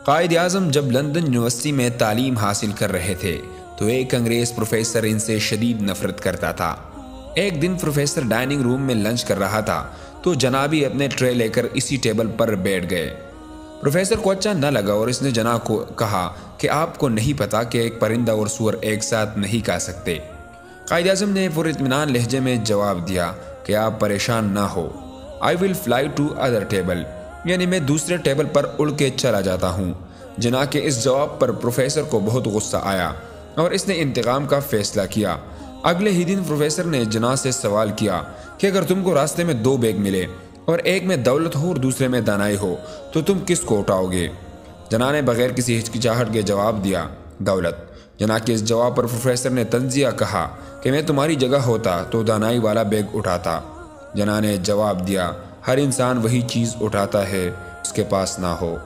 قائد اعظم جب London university میں تعلیم حاصل کر رہے تھے تو ایک انگریز پروفیسر ان سے شدید نفرت کرتا تھا۔ ایک دن پروفیسر ڈائننگ روم میں لنچ کر رہا تھا تو جنابی اپنے ٹرے لے کر اسی ٹیبل پر بیٹھ گئے۔ پروفیسر کو اچھا نہ لگا اور اس نے جناب کو کہا کہ آپ کو نہیں پتا کہ ایک پرندہ اور سور ایک ساتھ نہیں کھا سکتے۔ قائد اعظم نے پر اطمینان لہجے میں جواب دیا کہ آپ پریشان نہ ہو، I will fly to other table، یعنی میں دوسرے ٹیبل پر اڑ کے چلا جاتا ہوں۔ جناب کے اس جواب پر پروفیسر کو بہت غصہ آیا اور اس نے انتقام کا فیصلہ کیا۔ اگلے ہی دن پروفیسر نے جناب سے سوال کیا کہ اگر تم کو راستے میں دو بیگ ملے اور ایک میں دولت ہو اور دوسرے میں دانائی ہو تو تم کس کو اٹھاؤ گے؟ جناب نے بغیر کسی ہچکچاہٹ کے جواب دیا، دولت۔ جناب کے اس جواب پر پروفیسر نے طنزیہ کہا کہ میں تمہاری جگہ ہوتا تو دانائی والا بیگ اٹھاتا۔ جناب نے جواب دیا، ہر انسان وہی چیز اٹھاتا ہے اس کے پاس نہ ہو۔